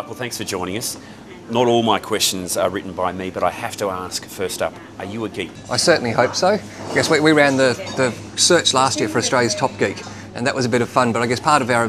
Michael, thanks for joining us. Not all my questions are written by me, but I have to ask first up, are you a geek? I certainly hope so. I guess we ran the search last year for Australia's top geek, and that was a bit of fun, but I guess part of our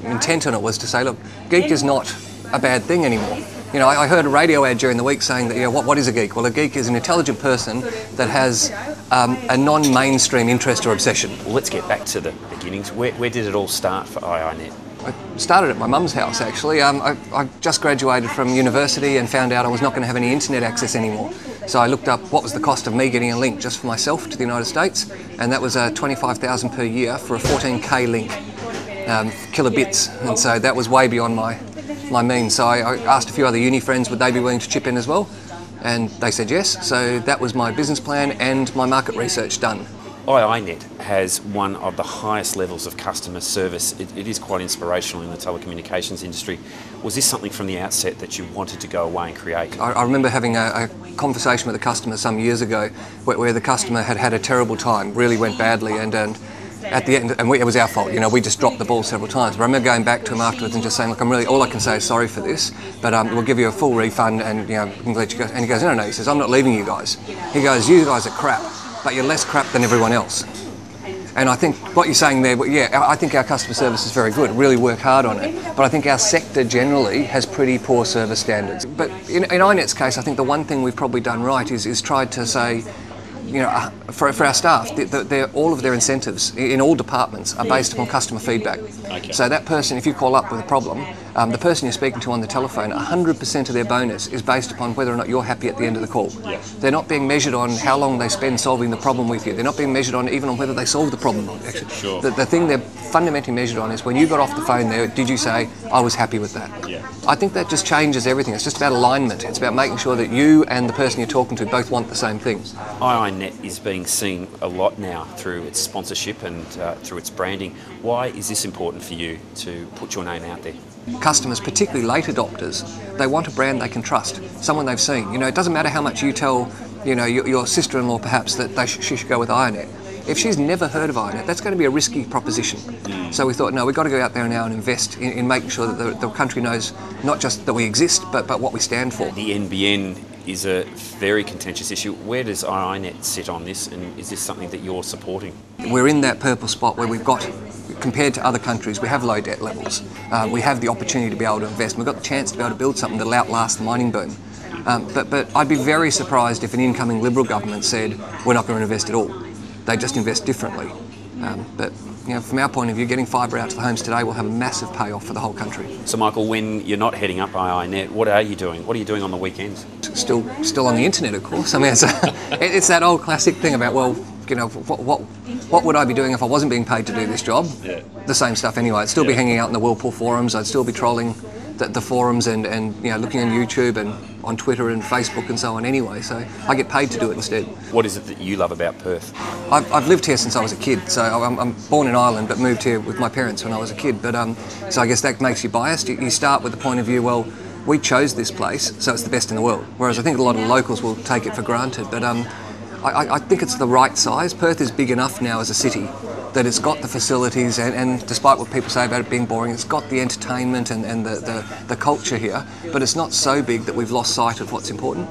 intent on it was to say, look, geek is not a bad thing anymore. You know, I heard a radio ad during the week saying that, what is a geek? Well, a geek is an intelligent person that has a non-mainstream interest or obsession. Well, let's get back to the beginnings. Where did it all start for iiNet? I started at my mum's house, actually. I just graduated from university and found out I was not going to have any internet access anymore. So I looked up what was the cost of me getting a link just for myself to the United States, and that was $25,000 per year for a 14K link, kilobits, and so that was way beyond my means. So I asked a few other uni friends would they be willing to chip in as well, and they said yes. So that was my business plan and my market research done. iiNet has one of the highest levels of customer service. It is quite inspirational in the telecommunications industry. Was this something from the outset that you wanted to go away and create? I remember having a conversation with a customer some years ago where the customer had a terrible time, really went badly, and at the end, it was our fault, we just dropped the ball several times. But I remember going back to him afterwards and just saying, look, all I can say is sorry for this, but we'll give you a full refund and, we can let you go. And he goes, no, he says, I'm not leaving you guys. He goes, you guys are crap, but you're less crap than everyone else. And I think what you're saying there, I think our customer service is very good, really work hard on it, but I think our sector generally has pretty poor service standards. But in iiNet's case, I think the one thing we've probably done right is tried to say, for our staff, all of their incentives in all departments are based upon customer feedback. Okay. So that person, if you call up with a problem, the person you're speaking to on the telephone, 100% of their bonus is based upon whether or not you're happy at the end of the call. Yeah. They're not being measured on how long they spend solving the problem with you. They're not being measured on even on whether they solve the problem. Actually. Sure. The thing they're fundamentally measured on is when you got off the phone there, did you say, I was happy with that? Yeah. I think that just changes everything. It's just about alignment. It's about making sure that you and the person you're talking to both want the same things. iiNet is being seen a lot now through its sponsorship and through its branding. Why is this important for you to put your name out there? Customers, particularly late adopters, they want a brand they can trust, someone they've seen. It doesn't matter how much you tell, your sister-in-law perhaps that she should go with iiNet. If she's never heard of iiNet, that's going to be a risky proposition. So we thought, no, we've got to go out there now and invest in making sure that the country knows not just that we exist, but what we stand for. The NBN is a very contentious issue. Where does iiNet sit on this, and is this something that you're supporting? We're in that purple spot where we've got, compared to other countries, we have low debt levels. We have the opportunity to be able to invest. We've got the chance to be able to build something that'll outlast the mining boom. But I'd be very surprised if an incoming Liberal government said, we're not going to invest at all. They just invest differently. But from our point of view, getting fibre out to the homes today will have a massive payoff for the whole country. So Michael, when you're not heading up iiNet, what are you doing? What are you doing on the weekends? Still on the internet, of course. I mean, it's that old classic thing about, what would I be doing if I wasn't being paid to do this job? Yeah. The same stuff anyway. I'd still be hanging out in the Whirlpool forums. I'd still be trolling the forums and looking on YouTube and on Twitter and Facebook and so on anyway. So I get paid to do it instead. What is it that you love about Perth? I've lived here since I was a kid. So I'm born in Ireland but moved here with my parents when I was a kid. But so I guess that makes you biased. You start with the point of view, well, we chose this place, so it's the best in the world. Whereas I think a lot of locals will take it for granted. But I think it's the right size. Perth is big enough now as a city that it's got the facilities and despite what people say about it being boring, it's got the entertainment and the culture here, but it's not so big that we've lost sight of what's important.